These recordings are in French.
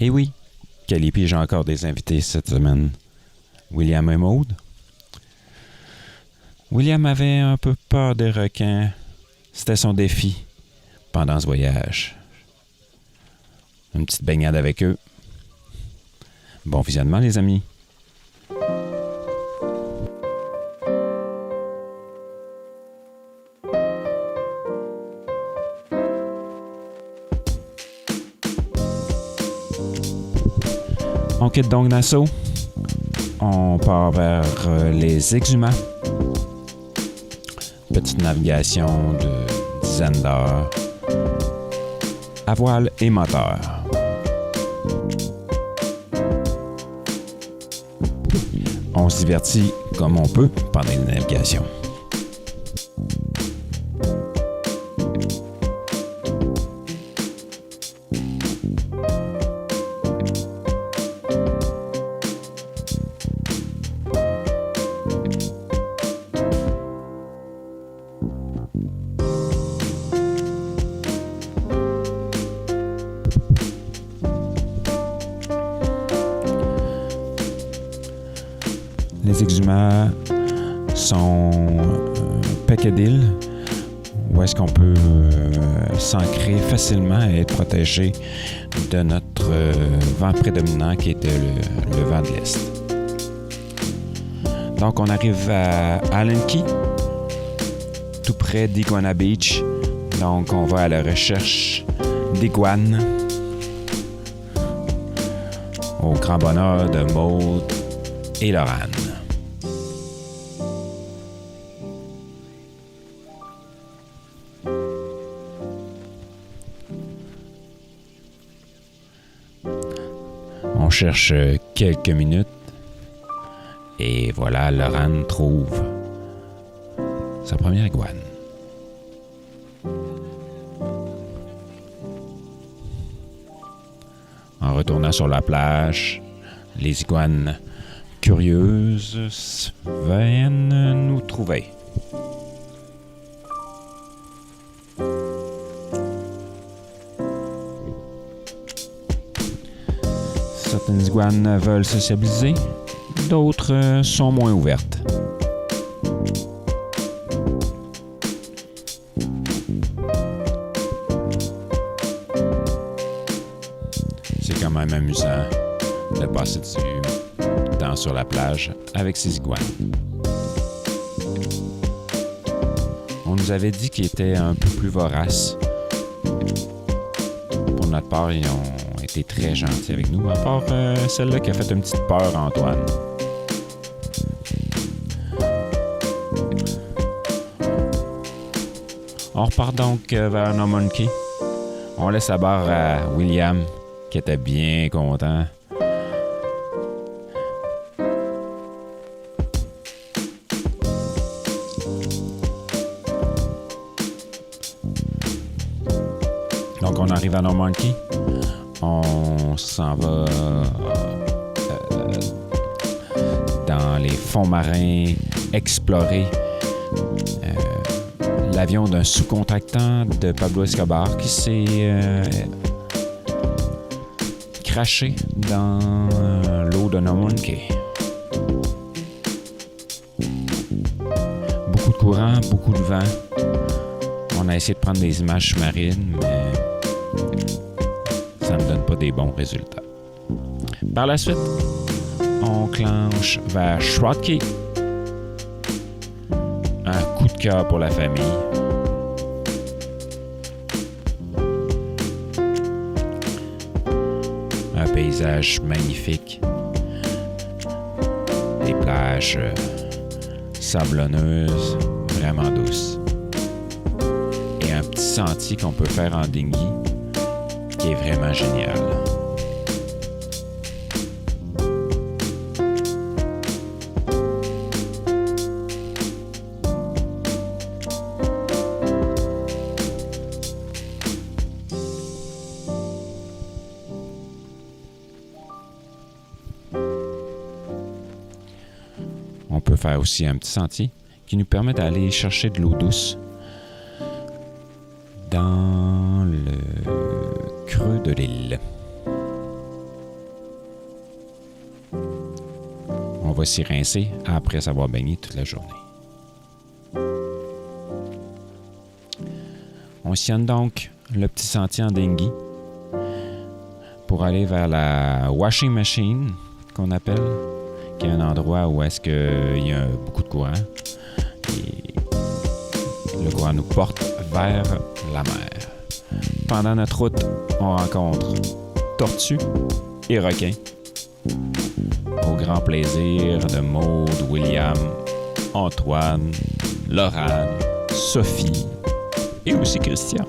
Et oui, Calliope, j'ai encore des invités cette semaine. William et Maude. William avait un peu peur des requins. C'était son défi pendant ce voyage. Une petite baignade avec eux. Bon visionnement, les amis. On quitte donc Nassau. On part vers les Exumats. Petite navigation de dizaines d'heures. À voile et moteur. On se divertit comme on peut pendant la navigation. Les Exumats sont un paquet d'îles où est-ce qu'on peut s'ancrer facilement et être protégé de notre vent prédominant qui était le vent de l'Est. Donc on arrive à Allen Key, tout près d'Iguana Beach. Donc on va à la recherche d'iguanes au grand bonheur de Maude et Laurane. On cherche quelques minutes et voilà, Laurane trouve sa première iguane. En retournant sur la plage, les iguanes curieuses viennent nous trouver. Certaines iguanes veulent sociabiliser, d'autres sont moins ouvertes. C'est quand même amusant de passer du temps sur la plage avec ces iguanes. On nous avait dit qu'ils étaient un peu plus voraces. Pour notre part, ils ont été très gentils avec nous, à part celle-là qui a fait une petite peur à Antoine. On repart donc vers Norman Cay. On laisse la barre à William, qui était bien content. Donc on arrive à Norman Cay. On s'en va dans les fonds marins, explorer l'avion d'un sous-contractant de Pablo Escobar qui s'est craché dans l'eau de Norman Cay. Beaucoup de courant, beaucoup de vent. On a essayé de prendre des images sous-marines, mais ça ne donne pas des bons résultats. Par la suite, on clenche vers Shroud Cay. Un coup de cœur pour la famille. Un paysage magnifique. Des plages sablonneuses, vraiment douces. Et un petit sentier qu'on peut faire en dinghy qui est vraiment génial. On peut faire aussi un petit sentier qui nous permet d'aller chercher de l'eau douce dans le creux de l'île. va s'y rincer après s'avoir baigné toute la journée. On sillonne donc le petit sentier en dinghy pour aller vers la washing machine qu'on appelle, qui est un endroit où est-ce qu'il y a beaucoup de courant. Et le courant nous porte vers la mer. Pendant notre route, on rencontre tortues et requins. Au grand plaisir de Maude, William, Antoine, Laurane, Sophie et aussi Christian.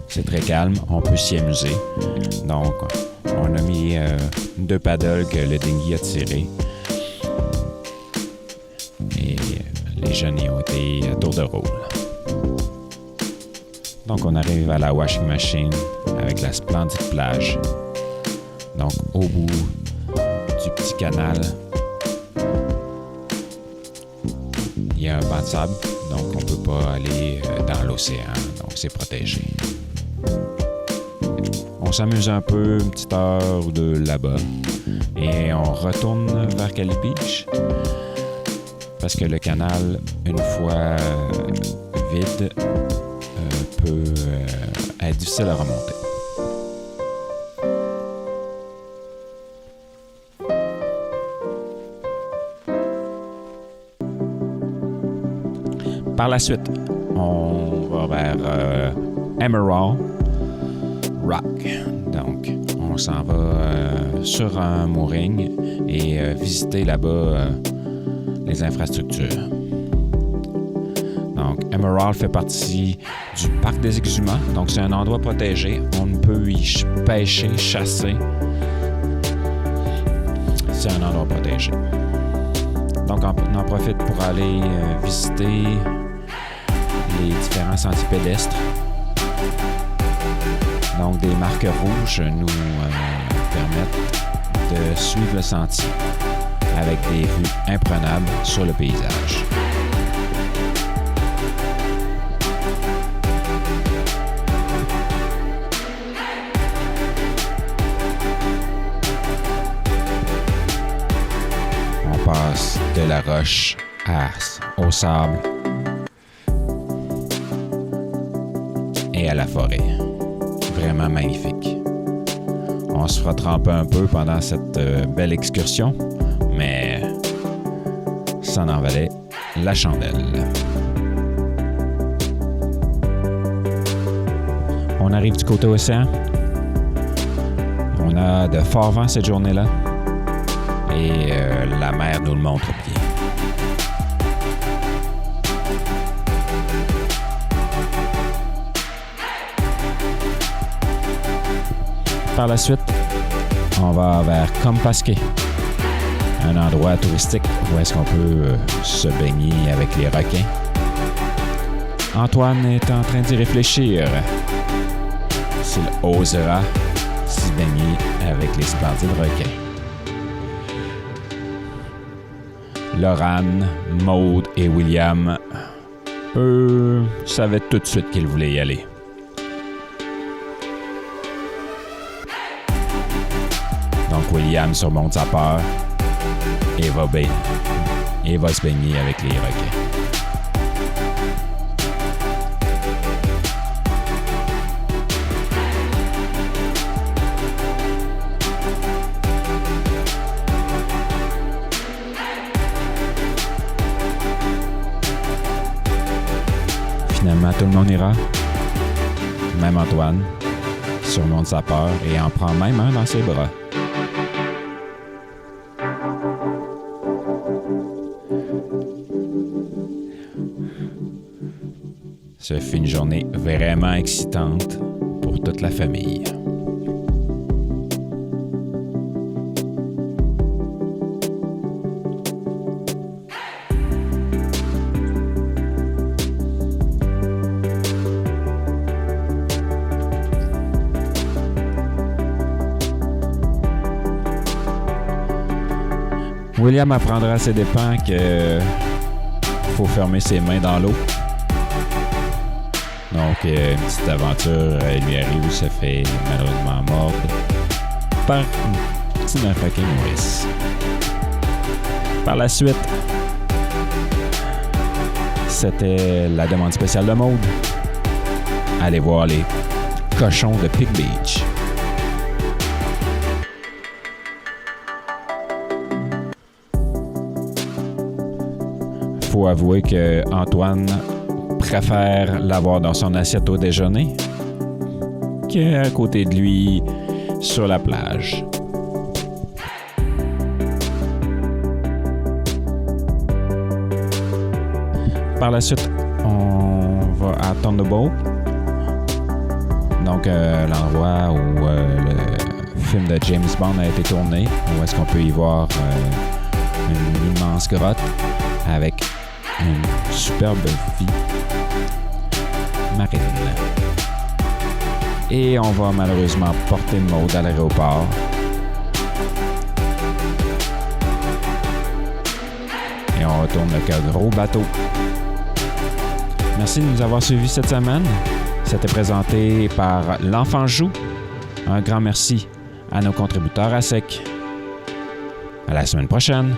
C'est très calme, on peut s'y amuser. Donc, on a mis 2 paddles que le dinghy a tirés. Et les jeunes y ont été à tour de rôle. Donc, on arrive à la washing machine avec la splendide plage. Donc, au bout du petit canal, il y a un banc de sable. Donc, on ne peut pas aller dans l'océan. Donc, c'est protégé. On s'amuse un peu, une petite heure ou deux là-bas. Et on retourne vers Cali Beach. Parce que le canal, une fois vide, peut être difficile à remonter. Par la suite, on va vers Emerald Rock. Donc, on s'en va sur un mooring et visiter là-bas les infrastructures. Donc, Emerald fait partie du parc des Exumats. Donc, c'est un endroit protégé. On ne peut y pêcher, chasser. C'est un endroit protégé. Donc, on en profite pour aller visiter les différents sentiers pédestres. Donc, des marques rouges nous permettent de suivre le sentier avec des vues imprenables sur le paysage. On passe de la roche au sable et à la forêt. Vraiment magnifique. On se fera tremper un peu pendant cette belle excursion, mais ça en valait la chandelle. On arrive du côté océan. On a de forts vents cette journée-là et la mer nous le montre bien. Par la suite, on va vers Compasque, un endroit touristique où est-ce qu'on peut se baigner avec les requins. Antoine est en train d'y réfléchir s'il osera s'y baigner avec les splendides requins. Laurane, Maude et William, eux, savaient tout de suite qu'ils voulaient y aller. Donc William surmonte sa peur et va se baigner avec les requins. Finalement, tout le monde ira. Même Antoine, qui surmonte sa peur et en prend même un dans ses bras. Ce fut une journée vraiment excitante pour toute la famille. William apprendra à ses dépens que faut fermer ses mains dans l'eau. Donc, une petite aventure lui arrive où se fait malheureusement mordre par un petit requin nourrice. Par la suite, c'était la demande spéciale de Maude. Allez voir les cochons de Pig Beach. Faut avouer que Antoine préfère l'avoir dans son assiette au déjeuner qu'à côté de lui sur la plage. Par la suite, on va à Thunderbolt, donc l'endroit où le film de James Bond a été tourné, où est-ce qu'on peut y voir une immense grotte avec une superbe vie marine. Et on va malheureusement porter Maude à l'aéroport. Et on retourne avec un gros bateau. Merci de nous avoir suivis cette semaine. C'était présenté par l'Enfant Joue. Un grand merci à nos contributeurs à sec. À la semaine prochaine.